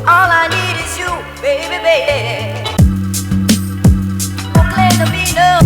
All I need is you, baby, baby.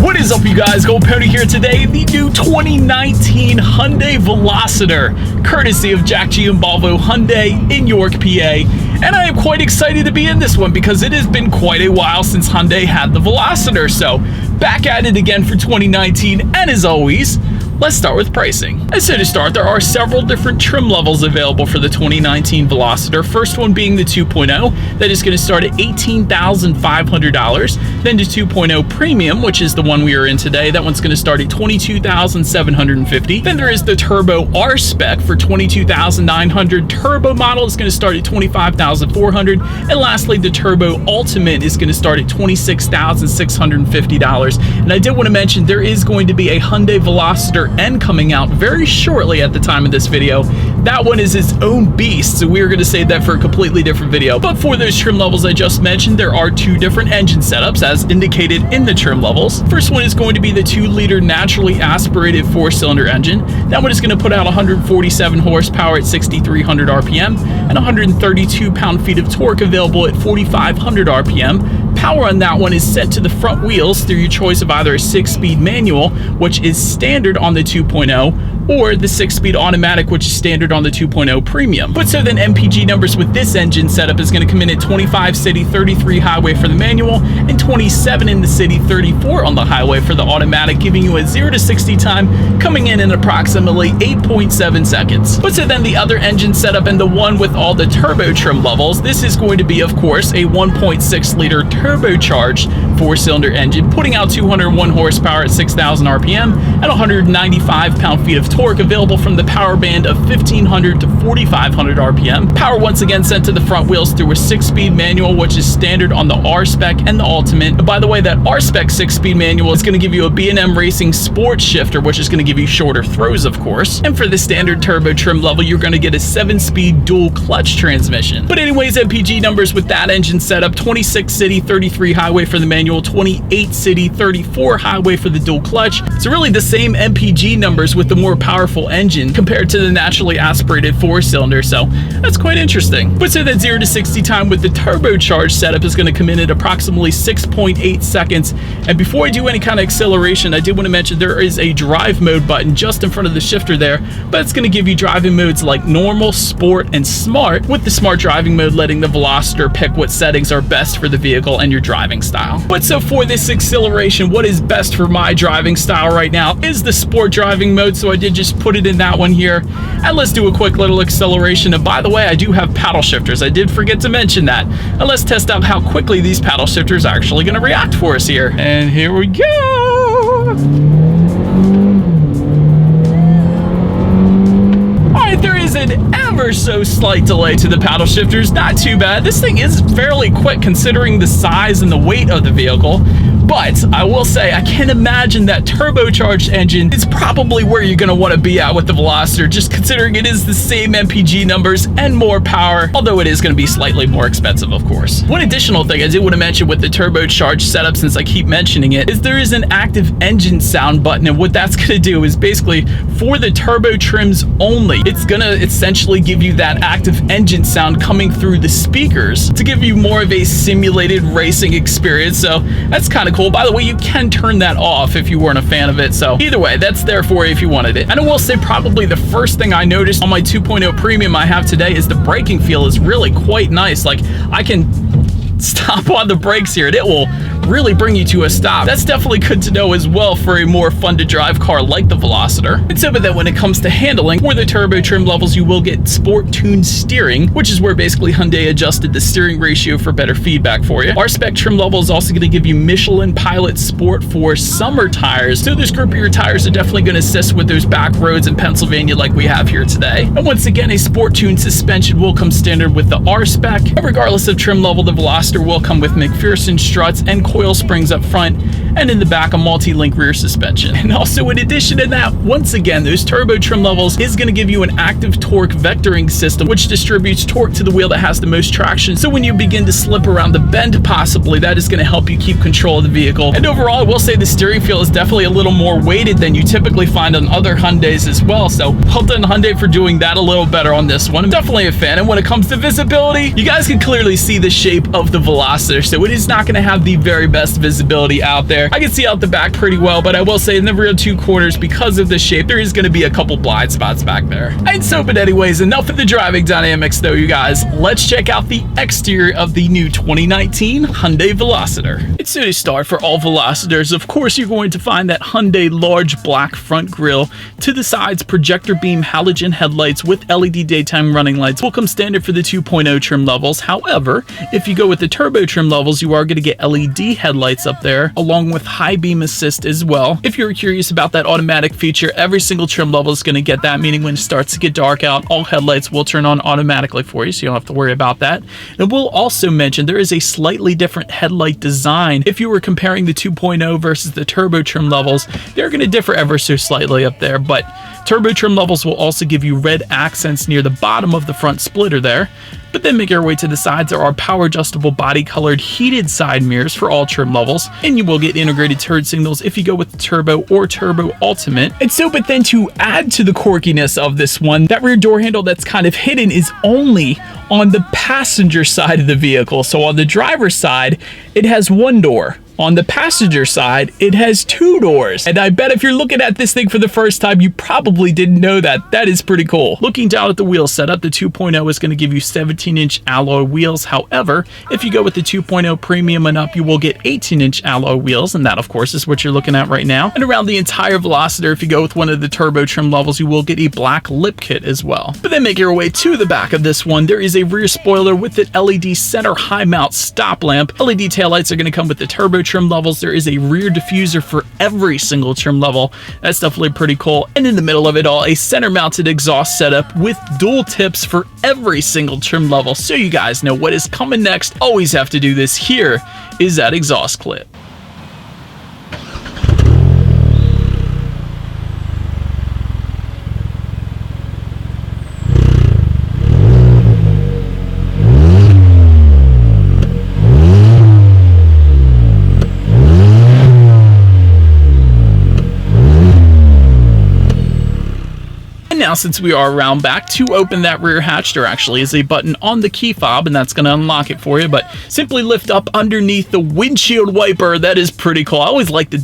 What is up, you guys? Gold Pony here today. The new 2019 Hyundai Veloster, courtesy of Jack G and Volvo Hyundai in York, PA. And I am quite excited to be in this one because it has been quite a while since Hyundai had the Veloster. So back at it again for 2019, and as always, let's start with pricing. And so to start, there are several different trim levels available for the 2019 Veloster. First one being the 2.0, that is going to start at $18,500. Then the 2.0 Premium, which is the one we are in today, that one's going to start at $22,750. Then there is the Turbo R Spec for $22,900. Turbo model is going to start at $25,400. And lastly, the Turbo Ultimate is going to start at $26,650. And I did want to mention there is going to be a Hyundai Veloster N coming out very shortly at the time of this video. That one is its own beast, so we're going to save that for a completely different video. But for those trim levels I just mentioned, there are two different engine setups as indicated in the trim levels. First one is going to be the 2-liter naturally aspirated 4-cylinder engine. That one is going to put out 147 horsepower at 6,300 RPM and 132 pound-feet of torque available at 4,500 RPM. Power on that one is set to the front wheels through your choice of either a 6-speed manual, which is standard on the 2.0, or the 6-speed automatic, which is standard on the 2.0 Premium. But so then MPG numbers with this engine setup is going to come in at 25 city, 33 highway for the manual, and 27 in the city, 34 on the highway for the automatic, giving you a 0 to 60 time coming in approximately 8.7 seconds. But so then the other engine setup and the one with all the turbo trim levels, this is going to be, of course, a 1.6 liter turbocharged 4-cylinder engine, putting out 201 horsepower at 6,000 RPM and 195 pound-feet of torque, available from the power band of 1,500 to 4,500 RPM. Power once again sent to the front wheels through a 6-speed manual, which is standard on the R-Spec and the Ultimate. And by the way, that R-Spec 6-speed manual is going to give you a B&M Racing Sports shifter, which is going to give you shorter throws, of course. And for the standard turbo trim level, you're going to get a 7-speed dual clutch transmission. But anyways, MPG numbers with that engine setup: 26 city, 33 highway for the manual, 28 city, 34 highway for the dual clutch. So really the same MPG numbers with the more powerful engine compared to the naturally aspirated 4-cylinder. So that's quite interesting. But so that 0 to 60 time with the turbocharged setup is going to come in at approximately 6.8 seconds. And before I do any kind of acceleration, I did want to mention there is a drive mode button just in front of the shifter there, but it's going to give you driving modes like normal, sport, and smart, with the smart driving mode letting the Veloster pick what settings are best for the vehicle and your driving style. But so for this acceleration, what is best for my driving style right now is the sport driving mode, so I did just put it in that one here. And let's do a quick little acceleration. And by the way, I do have paddle shifters. I did forget to mention that. And let's test out how quickly these paddle shifters are actually going to react for us here. And here we go. Alright, there is an ever so slight delay to the paddle shifters. Not too bad. This thing is fairly quick considering the size and the weight of the vehicle. But I will say, I can imagine that turbocharged engine is probably where you're going to want to be at with the Veloster, just considering it is the same MPG numbers and more power, although it is going to be slightly more expensive, of course. One additional thing I did want to mention with the turbocharged setup, since I keep mentioning it, is there is an active engine sound button, and what that's going to do is basically for the turbo trims only, it's going to essentially give you that active engine sound coming through the speakers to give you more of a simulated racing experience. So that's kind of cool. By the way, you can turn that off if you weren't a fan of it. So either way, that's there for you if you wanted it. And I will say probably the first thing I noticed on my 2.0 Premium I have today is the braking feel is really quite nice. Like, I can stop on the brakes here and it will really bring you to a stop. That's definitely good to know as well for a more fun to drive car like the Veloster. And so, but then when it comes to handling, for the turbo trim levels, you will get sport tuned steering, which is where basically Hyundai adjusted the steering ratio for better feedback for you. Our spec trim level is also going to give you Michelin Pilot Sport for summer tires. So those grippier tires are definitely going to assist with those back roads in Pennsylvania like we have here today. And once again, a sport tuned suspension will come standard with the R spec. And regardless of trim level, the Veloster will come with McPherson struts and coil springs up front. and in the back a multi-link rear suspension. And also in addition to that, once again, those turbo trim levels is going to give you an active torque vectoring system, which distributes torque to the wheel that has the most traction. So when you begin to slip around the bend, possibly, that is going to help you keep control of the vehicle. And overall, I will say the steering feel is definitely a little more weighted than you typically find on other Hyundais as well. So well done Hyundai for doing that a little better on this one. I'm definitely a fan. And when it comes to visibility, you guys can clearly see the shape of the Veloster, so it is not going to have the very best visibility out there. I can see out the back pretty well, but I will say in the rear two corners, because of the shape, there is going to be a couple blind spots back there. And so, but anyways, enough of the driving dynamics though, you guys. Let's check out the exterior of the new 2019 Hyundai Veloster. It's a start for all Velocitors. Of course, you're going to find that Hyundai large black front grille. To the sides, projector beam halogen headlights with LED daytime running lights will come standard for the 2.0 trim levels. However, if you go with the turbo trim levels, you are going to get LED headlights up there, along with high beam assist as well. If you're curious about that automatic feature, every single trim level is going to get that, meaning when it starts to get dark out, all headlights will turn on automatically for you, so you don't have to worry about that. And we'll also mention there is a slightly different headlight design. If you were comparing the 2.0 versus the turbo trim levels, they're going to differ ever so slightly up there, but turbo trim levels will also give you red accents near the bottom of the front splitter there. But then make your way to the sides, there are power adjustable body colored heated side mirrors for all trim levels, and you will get integrated turn signals if you go with the turbo or turbo ultimate. And so, but then to add to the quirkiness of this one, that rear door handle that's kind of hidden is only on the passenger side of the vehicle. So on the driver's side, it has one door. On the passenger side, it has two doors. And I bet if you're looking at this thing for the first time, you probably didn't know that. That is pretty cool. Looking down at the wheel setup, the 2.0 is going to give you 17-inch alloy wheels. However, if you go with the 2.0 Premium and up, you will get 18-inch alloy wheels. And that, of course, is what you're looking at right now. And around the entire Veloster, if you go with one of the turbo trim levels, you will get a black lip kit as well. But then make your way to the back of this one. There is a rear spoiler with an LED center high mount stop lamp. LED taillights are going to come with the turbo trim levels. There is a rear diffuser for every single trim level. That's definitely pretty cool. And in the middle of it all, a center mounted exhaust setup with dual tips for every single trim level. So you guys know what is coming next. Always have to do this. Here is that exhaust clip. Now, since we are around back, to open that rear hatch, there actually is a button on the key fob, and that's going to unlock it for you. But simply lift up underneath the windshield wiper. That is pretty cool. I always like the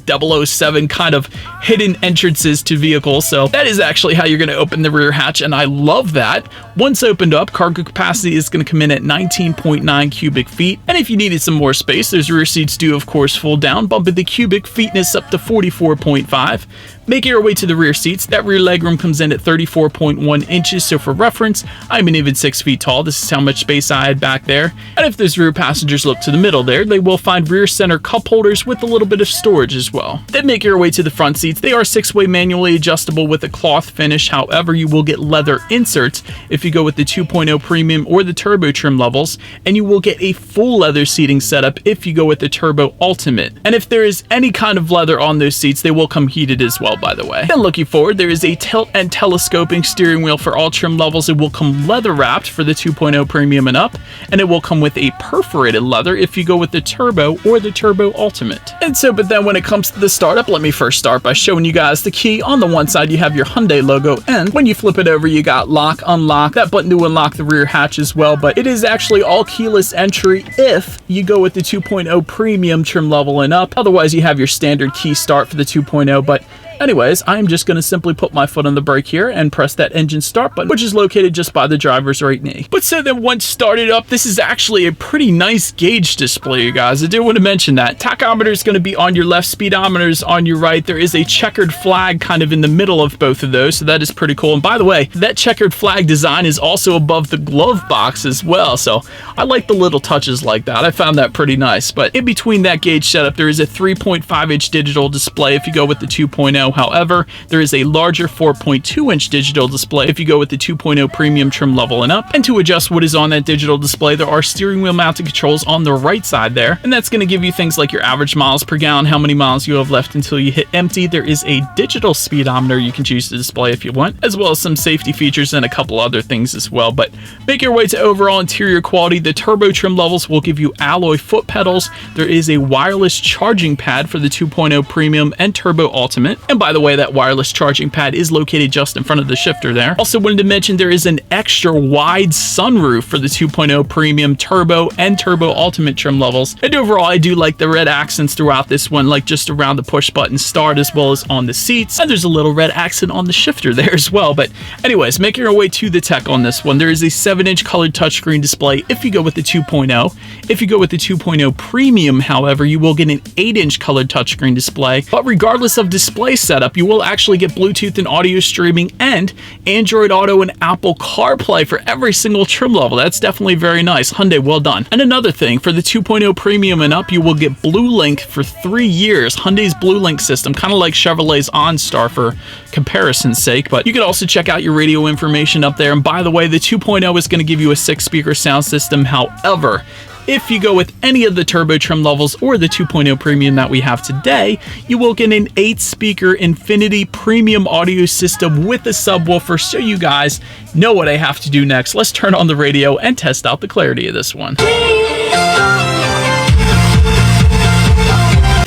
007 kind of hidden entrances to vehicles, so that is actually how you're going to open the rear hatch, and I love that. Once opened up, cargo capacity is going to come in at 19.9 cubic feet, and if you needed some more space, those rear seats do, of course, fold down, bumping the cubic feetness up to 44.5. Making our way to the rear seats, that rear legroom comes in at 34.1 inches, so for reference, I'm an even 6 feet tall. This is how much space I had back there. And if those rear passengers look to the middle there, they will find rear center cup holders with a little bit of storage as well. Then make your way to the front seats. They are 6-way manually adjustable with a cloth finish. However, you will get leather inserts if you go with the 2.0 Premium or the turbo trim levels, and you will get a full leather seating setup if you go with the turbo ultimate. And if there is any kind of leather on those seats, they will come heated as well, by the way. Then looking forward, there is a tilt and telescoping steering wheel for all trim levels. It will come leather wrapped for the 2.0 Premium and up, and it will come with a perforated leather if you go with the turbo or the turbo ultimate. And so, but then when it comes to the startup, let me first start by showing you guys the key. On the one side, you have your Hyundai logo, and when you flip it over, you got lock, unlock, that button to unlock the rear hatch as well, but it is actually all keyless entry if you go with the 2.0 Premium trim level and up. Otherwise, you have your standard key start for the 2.0, but anyways, I'm just going to simply put my foot on the brake here and press that engine start button, which is located just by the driver's right knee. But so then once started up, this is actually a pretty nice gauge display, you guys. I do want to mention that. Tachometer is going to be on your left, speedometer is on your right. There is a checkered flag kind of in the middle of both of those, so that is pretty cool. And by the way, that checkered flag design is also above the glove box as well, so I like the little touches like that. I found that pretty nice. But in between that gauge setup, there is a 3.5-inch digital display if you go with the 2.0. 2.0, however, there is a larger 4.2-inch digital display if you go with the 2.0 premium trim level and up. And to adjust what is on that digital display, there are steering wheel mounted controls on the right side there, and that's going to give you things like your average miles per gallon, how many miles you have left until you hit empty. There is a digital speedometer you can choose to display if you want, as well as some safety features and a couple other things as well. But make your way to overall interior quality. The turbo trim levels will give you alloy foot pedals. There is a wireless charging pad for the 2.0 premium and turbo ultimate, and by the way, that wireless charging pad is located just in front of the shifter there. Also wanted to mention there is an extra wide sunroof for the 2.0 premium, turbo, and turbo ultimate trim levels. And overall, I do like the red accents throughout this one, like just around the push button start as well as on the seats, and there's a little red accent on the shifter there as well. But anyways, making our way to the tech on this one, there is a 7-inch colored touchscreen display if you go with the 2.0. If you go with the 2.0 premium, however, you will get an 8-inch colored touchscreen display. But regardless of display setup, you will actually get Bluetooth and audio streaming and Android Auto and Apple CarPlay for every single trim level. That's definitely very nice. Hyundai, well done. And another thing, for the 2.0 premium and up, you will get BlueLink for 3 years. Hyundai's BlueLink system, kind of like Chevrolet's OnStar for comparison's sake, but you can also check out your radio information up there. And by the way, the 2.0 is going to give you a 6-speaker sound system. However, if you go with any of the turbo trim levels or the 2.0 premium that we have today, you will get an 8-speaker Infinity premium audio system with a subwoofer. So you guys know what I have to do next. Let's turn on the radio and test out the clarity of this one.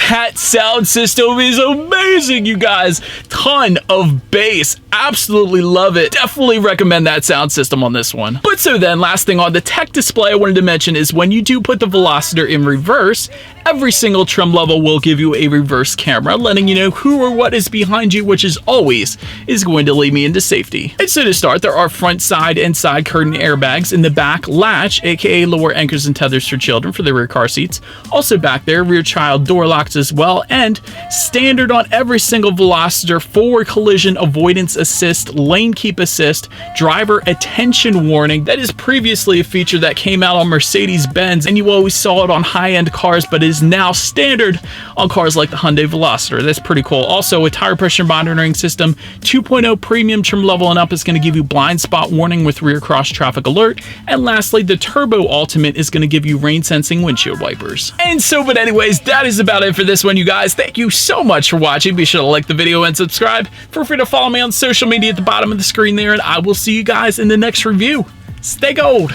That sound system is amazing, you guys. Ton of bass. Absolutely love it. Definitely recommend that sound system on this one. But so then, last thing on the tech display I wanted to mention is when you do put the Veloster in reverse, every single trim level will give you a reverse camera, letting you know who or what is behind you, which is always going to lead me into safety. And so to start, there are front, side, and side curtain airbags. In the back, latch, aka lower anchors and tethers for children for the rear car seats. Also back there, rear child door locks as well, and standard on every single Veloster, forward collision avoidance assist, lane keep assist, driver attention warning. That is previously a feature that came out on Mercedes-Benz, and you always saw it on high-end cars, but is now standard on cars like the Hyundai Veloster. That's pretty cool. Also, a tire pressure monitoring system. 2.0 premium trim level and up is going to give you blind spot warning with rear cross traffic alert. And lastly, the Turbo Ultimate is going to give you rain sensing windshield wipers. And so, but anyways, that is about it for this one, you guys. Thank you so much for watching. Be sure to like the video and subscribe. Feel free to follow me on social media at the bottom of the screen there, and I will see you guys in the next review. Stay gold.